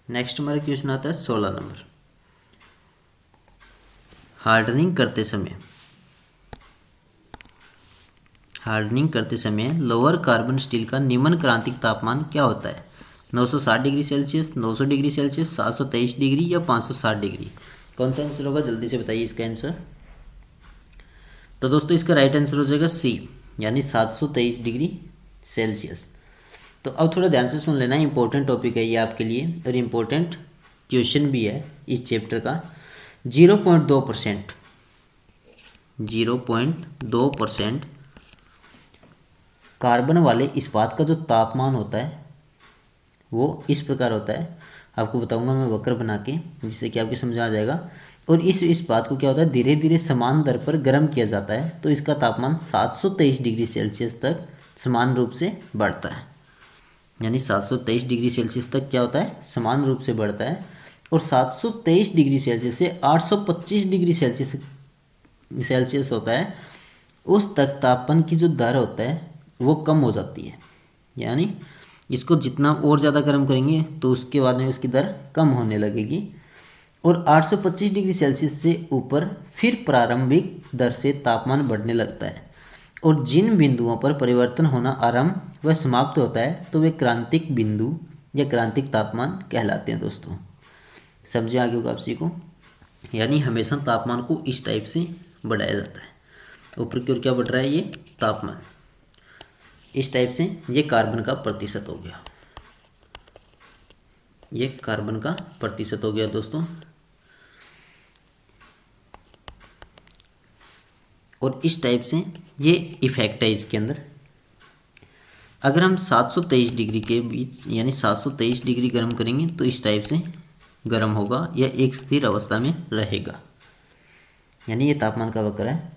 Next हमारा question आता है 16 नंबर। हार्डनिंग करते समय लोअर कार्बन स्टील का निम्न क्रांतिक तापमान क्या होता है? 960 degree Celsius, 900 degree Celsius, 723 degree या 560 डिग्री? कौन सा आंसर होगा, जल्दी से बताइए इसका आंसर। तो दोस्तों इसका राइट आंसर हो जाएगा सी, यानी 723 डिग्री सेल्सियस। तो अब थोड़ा ध्यान से सुन लेना, इंपॉर्टेंट टॉपिक है ये आपके लिए और इम्पोर्टेंट क्वेश्चन भी है इस चैप्टर का। 0.2% 0.2% कार्बन वाले इस्पात का जो तापमान होता है वो इस प्रकार होता है। आपको बताऊंगा मैं वक्र बना के, जिससे कि आपके समझ आ जाएगा। और इस बात को क्या होता है, धीरे धीरे समान दर पर गर्म किया जाता है, तो इसका तापमान 723 डिग्री सेल्सियस तक समान रूप से बढ़ता है। यानी 723 डिग्री सेल्सियस तक क्या होता है, समान रूप से बढ़ता है। और 723 डिग्री सेल्सियस से 825 डिग्री सेल्सियस होता है, उस तक तापमान की जो दर होता है वो कम हो जाती है। यानी इसको जितना और ज़्यादा गर्म करेंगे तो उसके बाद में उसकी दर कम होने लगेगी। और 825 डिग्री सेल्सियस से ऊपर फिर प्रारंभिक दर से तापमान बढ़ने लगता है। और जिन बिंदुओं पर परिवर्तन होना आरंभ व समाप्त होता है तो वे क्रांतिक बिंदु या क्रांतिक तापमान कहलाते हैं। दोस्तों समझे आगे होगा आपसी को। यानी हमेशा तापमान को इस टाइप से बढ़ाया जाता है, ऊपर की ओर क्या बढ़ रहा है, ये तापमान इस टाइप से। ये कार्बन का प्रतिशत हो गया, ये कार्बन का प्रतिशत हो गया दोस्तों। और इस टाइप से ये इफेक्ट है इसके अंदर। अगर हम 723 डिग्री के बीच यानी 723 डिग्री गर्म करेंगे तो इस टाइप से गर्म होगा या एक स्थिर अवस्था में रहेगा। यानी ये तापमान का वक्र है।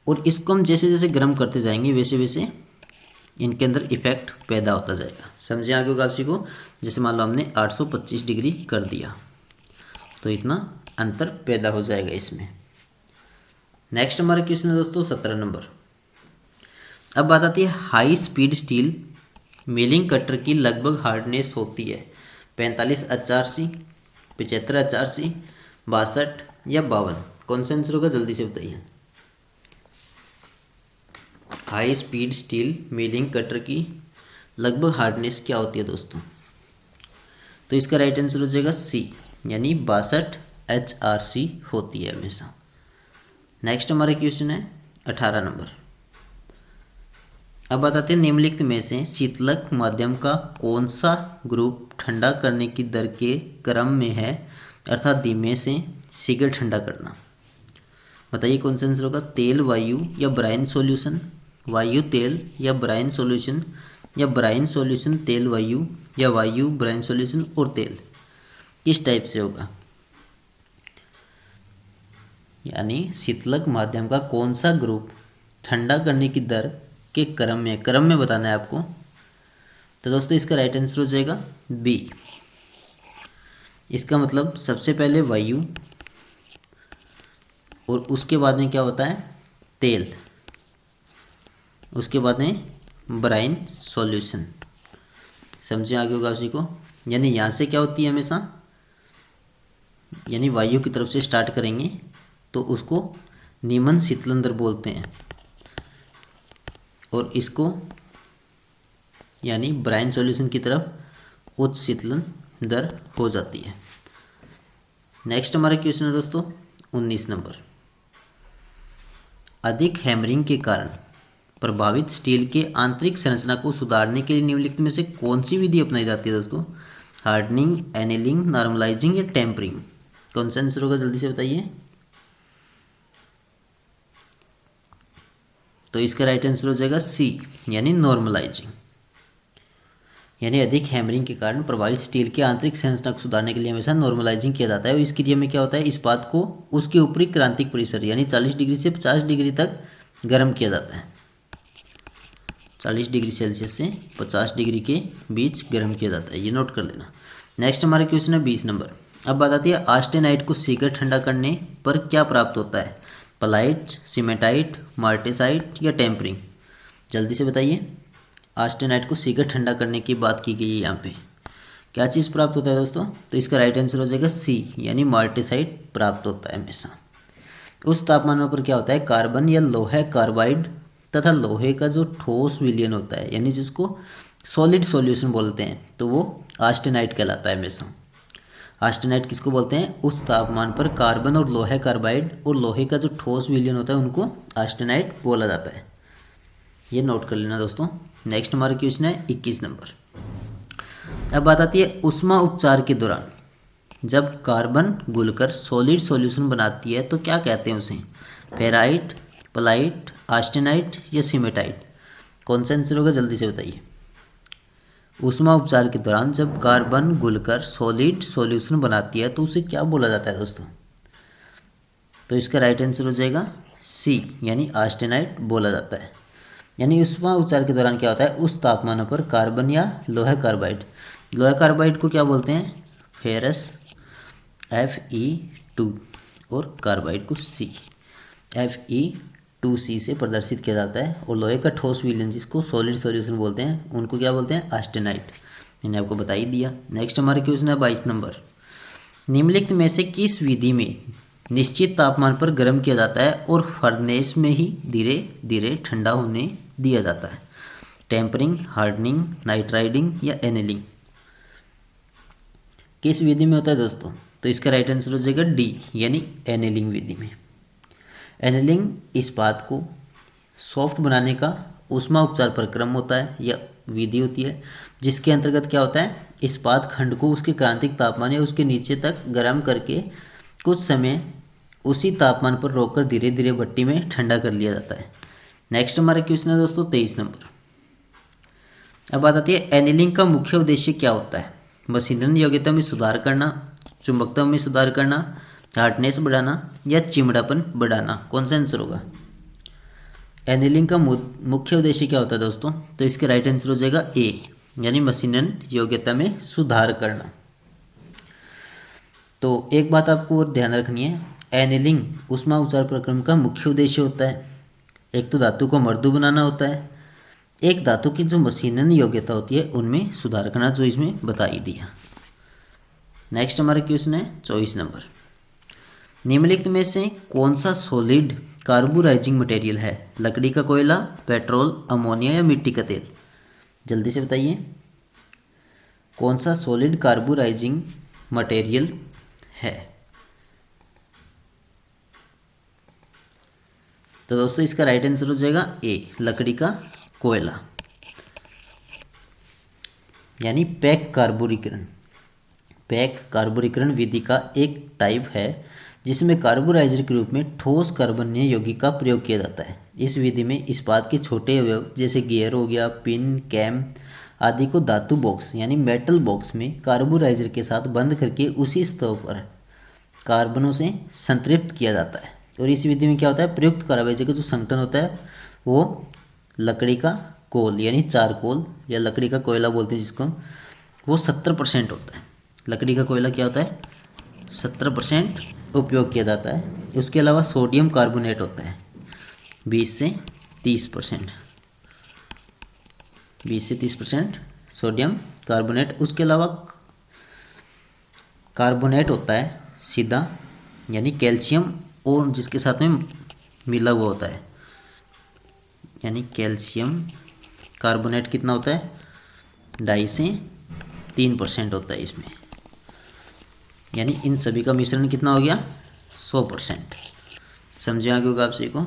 और इसको हम जैसे जैसे गर्म करते जाएंगे वैसे वैसे इनके अंदर इफेक्ट पैदा होता जाएगा। समझे आगे होगा आपसी को। जैसे मान लो हमने 825 डिग्री कर दिया तो इतना अंतर पैदा हो जाएगा इसमें। नेक्स्ट हमारा क्वेश्चन है दोस्तों 17 नंबर। अब बात आती है high speed steel milling cutter की लगभग हार्डनेस होती है 45 HRC, 75 HRC, 62 या 52? कौन सा आंसर होगा, जल्दी से बताइए। High speed steel milling cutter की लगभग हार्डनेस क्या होती है दोस्तों? तो इसका राइट आंसर हो जाएगा सी, यानी 62 HRC होती है हमेशा। नेक्स्ट हमारा क्वेश्चन है 18 नंबर। अब बताते हैं निम्नलिखित में से शीतलक माध्यम का कौन सा ग्रुप ठंडा करने की दर के क्रम में है, अर्थात धीमे से शीघ्र ठंडा करना। बताइए कौन सा आंसर होगा, तेल, वायु या ब्राइन सॉल्यूशन? वायु तेल या ब्राइन सॉल्यूशन, या ब्राइन सॉल्यूशन तेल वायु, या वायु ब्राइन सॉल्यूशन और तेल? किस टाइप से होगा? यानी शीतलक माध्यम का कौन सा ग्रुप ठंडा करने की दर के क्रम में बताना है आपको। तो दोस्तों इसका राइट आंसर हो जाएगा बी। इसका मतलब सबसे पहले वायु और उसके बाद में क्या होता है, तेल, उसके बाद में ब्राइन सॉल्यूशन। समझे आगे होगा उसी को। यानी यहाँ से क्या होती है हमेशा, यानी वायु की तरफ से स्टार्ट करेंगे तो उसको निम्न शीतलन दर बोलते हैं, और इसको यानी ब्राइन सॉल्यूशन की तरफ उच्च शीतलन दर हो जाती है। नेक्स्ट हमारा क्वेश्चन है दोस्तों 19 नंबर। अधिक हैमरिंग के कारण प्रभावित स्टील के आंतरिक संरचना को सुधारने के लिए निम्नलिखित में से कौन सी विधि अपनाई जाती है दोस्तों? हार्डनिंग, एनेलिंग, नॉर्मलाइजिंग या टेम्परिंग? कौन सा आंसर होगा, जल्दी से बताइए। तो इसका राइट आंसर हो जाएगा सी, यानी नॉर्मलाइजिंग। यानी अधिक हैमरिंग के कारण प्रभावित स्टील के आंतरिक संरचना को सुधारने के लिए हमेशा नॉर्मलाइजिंग किया जाता है। और इस क्रिया में क्या होता है, इस बात को उसके ऊपरी क्रांतिक परिसर यानी 40 डिग्री से 50 डिग्री तक गर्म किया जाता है। 40 डिग्री सेल्सियस से 50 डिग्री के बीच गर्म किया जाता है, ये नोट कर लेना। नेक्स्ट हमारा क्वेश्चन है 20 नंबर। अब बात आती है आस्टेनाइट को शीघ्र ठंडा करने पर क्या प्राप्त होता है? पलाइट, सीमेटाइट, मार्टेसाइट या टेम्परिंग? जल्दी से बताइए। आस्टेनाइट को शीघ्र ठंडा करने की बात की गई है यहाँ पे, क्या चीज़ प्राप्त होता है दोस्तों? तो इसका राइट आंसर हो जाएगा सी, यानी माल्टेसाइट प्राप्त होता है हमेशा। उस तापमान पर क्या होता है, कार्बन या लोहे कार्बाइड तथा लोहे का जो ठोस विलयन होता है, यानी जिसको सॉलिड सॉल्यूशन बोलते हैं, तो वो आस्टेनाइट कहलाता है हमेशा। आस्टेनाइट किसको बोलते हैं? उस तापमान पर कार्बन और लोहे कार्बाइड और लोहे का जो ठोस विलयन होता है उनको आस्टेनाइट बोला जाता है। ये नोट कर लेना दोस्तों। नेक्स्ट हमारा क्वेश्चन है 21 नंबर। अब बात आती है ऊष्मा उपचार के दौरान जब कार्बन घुलकर सॉलिड सॉल्यूशन बनाती है तो क्या कहते हैं उसे? फेराइट, पलाइट, आस्टेनाइट या सीमेटाइट? कौन सा आंसर होगा, जल्दी से बताइए। ऊष्मा उपचार के दौरान जब कार्बन घुलकर सॉलिड सॉल्यूशन बनाती है तो उसे क्या बोला जाता है दोस्तों? तो इसका राइट आंसर हो जाएगा सी, यानी आस्टेनाइट बोला जाता है। यानी ऊष्मा उपचार के दौरान क्या होता है, उस तापमान पर कार्बन या लोहे कार्बाइड, लोहे कार्बाइड को क्या बोलते हैं? फेरस Fe2 और कार्बाइड को सी Fe2C से प्रदर्शित किया जाता है। और लोहे का ठोस विलयन जिसको सॉलिड सॉल्यूशन बोलते हैं उनको क्या बोलते हैं? आस्टेनाइट। मैंने आपको बता ही दिया। नेक्स्ट हमारा क्वेश्चन है 22 नंबर। निम्नलिखित में से किस विधि में निश्चित तापमान पर गर्म किया जाता है और फर्नेस में ही धीरे धीरे ठंडा होने दिया जाता है? टेम्परिंग, हार्डनिंग, नाइट्राइडिंग या एनेलिंग? किस विधि में होता है दोस्तों? तो इसका राइट आंसर हो जाएगा डी, यानी एनेलिंग विधि में। एनेलिंग इस्पात को सॉफ्ट बनाने का ऊष्मा उपचार प्रक्रम होता है या विधि होती है, जिसके अंतर्गत क्या होता है, इस्पात खंड को उसके क्रांतिक तापमान या उसके नीचे तक गर्म करके कुछ समय उसी तापमान पर रोककर धीरे धीरे भट्टी में ठंडा कर लिया जाता है। नेक्स्ट हमारा क्वेश्चन है दोस्तों 23 नंबर। अब बात आती है एनेलिंग का मुख्य उद्देश्य क्या होता है? मशीनन योग्यता में सुधार करना, चुंबकत्व में सुधार करना, हार्डनेस बढ़ाना या चिमड़ापन बढ़ाना? कौन सा आंसर होगा? एनेलिंग का मुख्य उद्देश्य क्या होता है दोस्तों? तो इसके राइट आंसर हो जाएगा ए, यानी मशीनन योग्यता में सुधार करना। तो एक बात आपको और ध्यान रखनी है, एनेलिंग ऊष्मा उपचार प्रक्रम का मुख्य उद्देश्य होता है। एक तो धातु को मृदु बनाना होता है, एक धातु की जो मशीनन योग्यता होती है उनमें सुधार करना, जो इसमें बता ही दिया। नेक्स्ट हमारा क्वेश्चन है 24 नंबर। निम्नलिखित में से कौन सा सॉलिड कार्बोराइजिंग मटेरियल है? लकड़ी का कोयला, पेट्रोल, अमोनिया या मिट्टी का तेल? जल्दी से बताइए कौन सा सॉलिड कार्बोराइजिंग मटेरियल है। तो दोस्तों इसका राइट आंसर हो जाएगा ए, लकड़ी का कोयला, यानी पैक कार्बोरीकरण। पैक कार्बोरीकरण विधि का एक टाइप है जिसमें कार्बोराइजर के रूप में ठोस कार्बनीय यौगिक का प्रयोग किया जाता है। इस विधि में इस्पात के छोटे अवयव जैसे गियर हो गया, पिन, कैम आदि को धातु बॉक्स यानी मेटल बॉक्स में कार्बोराइजर के साथ बंद करके उसी स्तर पर कार्बनों से संतृप्त किया जाता है। और इस विधि में क्या होता है, प्रयुक्त कार्बोराइजर का जो संगठन होता है वो लकड़ी का कोल यानी चारकोल या लकड़ी का कोयला बोलते हैं जिसको, वो 70% होता है। लकड़ी का कोयला क्या होता है, 70% उपयोग किया जाता है। उसके अलावा सोडियम कार्बोनेट होता है 20 से 30%, 20 से 30% सोडियम कार्बोनेट। उसके अलावा कार्बोनेट होता है सीधा, यानी कैल्शियम और जिसके साथ में मिला हुआ होता है, यानी कैल्शियम कार्बोनेट कितना होता है, 2.5 से 3% होता है इसमें, यानी इन सभी का मिश्रण कितना हो गया, 100%। समझे आगे होगा आप सभी को।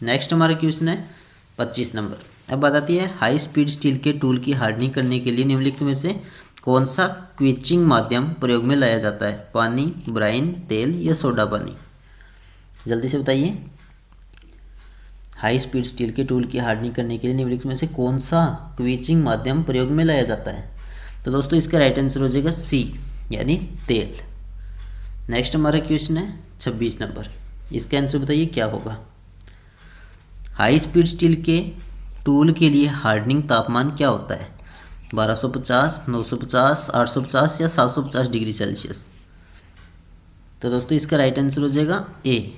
नेक्स्ट हमारा क्वेश्चन है 25 नंबर। अब बात आती है हाई स्पीड स्टील के टूल की हार्डनिंग करने के लिए निम्नलिखित में से कौन सा क्विचिंग माध्यम प्रयोग में लाया जाता है? पानी, ब्राइन, तेल या सोडा पानी? जल्दी से बताइए। हाई स्पीड स्टील के टूल की हार्डनिंग करने के लिए निम्नलिखित में से कौन सा क्विचिंग माध्यम प्रयोग में लाया जाता है? तो दोस्तों इसका राइट आंसर हो जाएगा सी, यानी तेल। नेक्स्ट हमारा क्वेश्चन है 26 नंबर। इसका आंसर बताइए क्या होगा। हाई स्पीड स्टील के टूल के लिए हार्डनिंग तापमान क्या होता है? 1250, 950, 850 या 750 डिग्री सेल्सियस? तो दोस्तों इसका राइट आंसर हो जाएगा ए,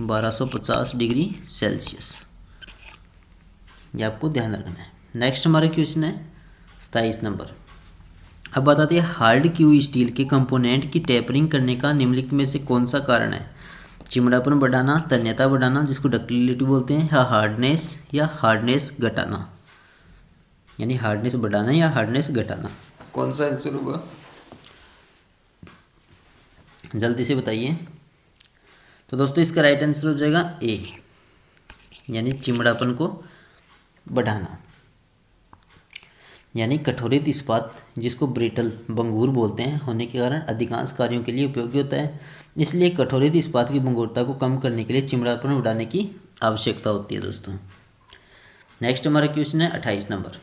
1250 डिग्री सेल्सियस। ये आपको ध्यान रखना है। नेक्स्ट हमारा क्वेश्चन है 27 नंबर। अब बताते हैं हार्ड क्यू स्टील के कंपोनेंट की टेपरिंग करने का निम्नलिखित में से कौन सा कारण है? चिमड़ापन बढ़ाना, तन्यता बढ़ाना जिसको डक्टिलिटी बोलते हैं, या हार्डनेस घटाना, यानी हार्डनेस बढ़ाना या हार्डनेस घटाना। कौन सा आंसर होगा? जल्दी से बताइए। तो दोस्तों इसका राइट आंसर हो जाएगा ए, यानी चिमड़ापन को बढ़ाना। यानी कठोरित इस्पात जिसको ब्रिटल बंगूर बोलते हैं होने के कारण अधिकांश कार्यों के लिए उपयोगी होता है, इसलिए कठोरित इस्पात की भंगुरता को कम करने के लिए चिमड़ापन बढ़ाने की आवश्यकता होती है दोस्तों। नेक्स्ट हमारा क्वेश्चन है 28 नंबर।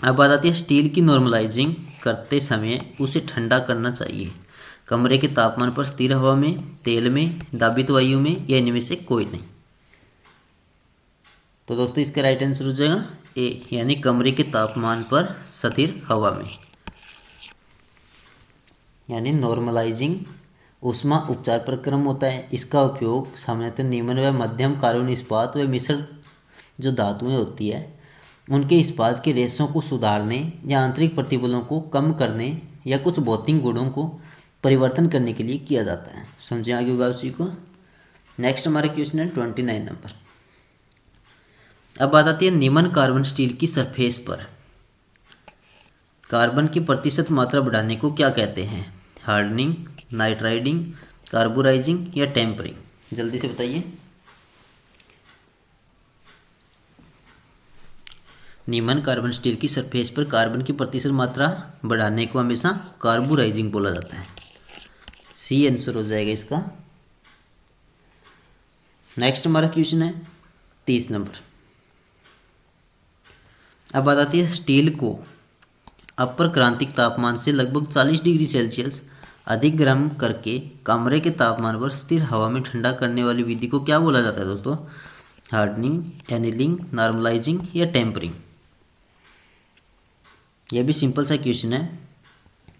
अब बात आती है स्टील की नॉर्मलाइजिंग करते समय उसे ठंडा करना चाहिए कमरे के तापमान पर, स्थिर हवा में, तेल में, दाबित वायु में, या इनमें से कोई नहीं। तो दोस्तों इसका राइट आंसर हो जाएगा ए, यानी कमरे के तापमान पर स्थिर हवा में। यानी नॉर्मलाइजिंग ऊष्मा उपचार प्रक्रम होता है। इसका उपयोग सामान्यतः निम्न व मध्यम कार्बन इस्पात व मिश्र जो धातुएं होती है उनके इस्पात के रेशों को सुधारने या आंतरिक प्रतिबलों को कम करने या कुछ भौतिक गुणों को परिवर्तन करने के लिए किया जाता है। समझे आगे होगा उसी को। नेक्स्ट हमारा क्वेश्चन है 29 नंबर। अब बात आती है निम्न कार्बन स्टील की सरफेस पर कार्बन की प्रतिशत मात्रा बढ़ाने को क्या कहते हैं? हार्डनिंग, नाइट्राइडिंग, कार्बोराइजिंग या टेम्परिंग। जल्दी से बताइए। निम्न कार्बन स्टील की सरफेस पर कार्बन की प्रतिशत मात्रा बढ़ाने को हमेशा कार्बोराइजिंग बोला जाता है। सी आंसर हो जाएगा इसका। नेक्स्ट हमारा क्वेश्चन है 30 नंबर। अब बात आती है स्टील को अपर क्रांतिक तापमान से लगभग 40 डिग्री सेल्सियस अधिक गर्म करके कमरे के तापमान पर स्थिर हवा में ठंडा करने वाली विधि को क्या बोला जाता है दोस्तों? हार्डनिंग, एनिलिंग, नॉर्मलाइजिंग या टेम्परिंग। यह भी सिंपल सा क्वेश्चन है।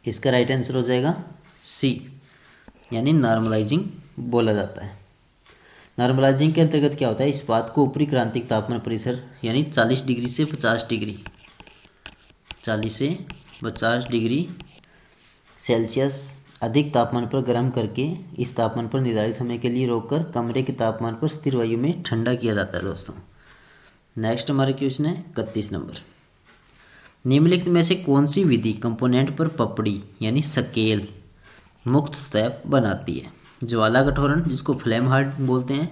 इसका राइट आंसर हो जाएगा सी, यानी नॉर्मलाइजिंग बोला जाता है। नॉर्मलाइजिंग के अंतर्गत क्या होता है? इस्पात को ऊपरी क्रांतिक तापमान परिसर यानी 40 डिग्री से 50 डिग्री 40 से 50 डिग्री सेल्सियस अधिक तापमान पर गर्म करके इस तापमान पर निर्धारित समय के लिए रोककर कमरे के तापमान पर स्थिर वायु में ठंडा किया जाता है दोस्तों। नेक्स्ट हमारा क्वेश्चन है 31 नंबर। निम्नलिखित में से कौन सी विधि कंपोनेंट पर पपड़ी यानी स्केल मुक्त सतह बनाती है? ज्वाला कठोरण जिसको फ्लेम हार्ड बोलते हैं,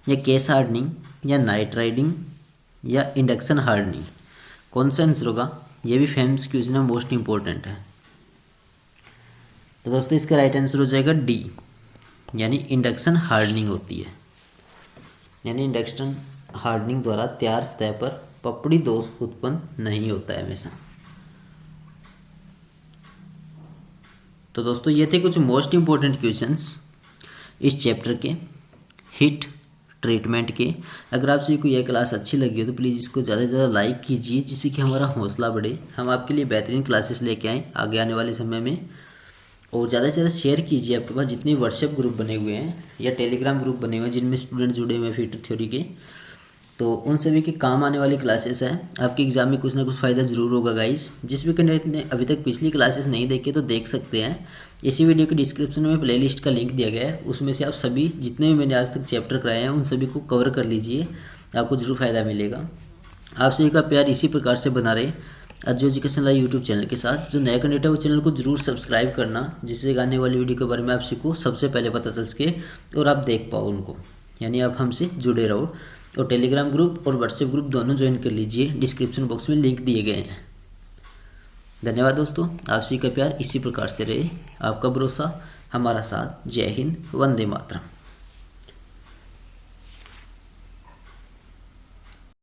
या केस हार्डनिंग, या नाइट राइडिंग, या इंडक्शन हार्डनिंग। कौन सा आंसर होगा? ये भी फेमस क्वेश्चन है, मोस्ट इंपॉर्टेंट है। तो दोस्तों इसका राइट आंसर हो जाएगा डी, यानी इंडक्शन हार्डनिंग होती है। यानी इंडक्शन हार्डनिंग द्वारा तैयार सतह पर पपड़ी दोष उत्पन्न नहीं होता है हमेशा। तो दोस्तों ये थे कुछ मोस्ट इंपॉर्टेंट क्वेश्चंस इस चैप्टर के हीट ट्रीटमेंट के। अगर आप सभी को यह क्लास अच्छी लगी हो तो प्लीज़ इसको ज़्यादा से ज़्यादा लाइक कीजिए, जिससे कि हमारा हौसला बढ़े, हम आपके लिए बेहतरीन क्लासेस लेके आएँ आगे आने वाले समय में। और ज़्यादा से ज़्यादा शेयर कीजिए। आपके पास जितने व्हाट्सएप ग्रुप बने हुए हैं या टेलीग्राम ग्रुप बने हुए हैं जिनमें स्टूडेंट जुड़े हुए हैं हीट थ्योरी के, तो उन सभी के काम आने वाली क्लासेस हैं। आपके एग्जाम में कुछ ना कुछ फ़ायदा ज़रूर होगा गाइस। जिस भी कैंडिडेट ने अभी तक पिछली क्लासेस नहीं देखे तो देख सकते हैं। इसी वीडियो के डिस्क्रिप्शन में प्लेलिस्ट का लिंक दिया गया है, उसमें से आप सभी जितने भी मैंने आज तक चैप्टर कराए हैं उन सभी को कवर कर लीजिए, आपको ज़रूर फ़ायदा मिलेगा। आप सभी का प्यार इसी प्रकार से बना रहे Ajju education live YouTube channel के साथ। जो नया कैंडिडेट है वो चैनल को जरूर सब्सक्राइब करना, जिससे आने वाली वीडियो के बारे में आप सभी को सबसे पहले पता चल सके और आप देख पाओ उनको, यानी आप हमसे जुड़े रहो। और टेलीग्राम ग्रुप और व्हाट्सएप ग्रुप दोनों ज्वाइन कर लीजिए, डिस्क्रिप्शन बॉक्स में लिंक दिए गए हैं। धन्यवाद दोस्तों, आप सभी का प्यार इसी प्रकार से रहे, आपका भरोसा हमारा साथ। जय हिंद, वंदे मातरम।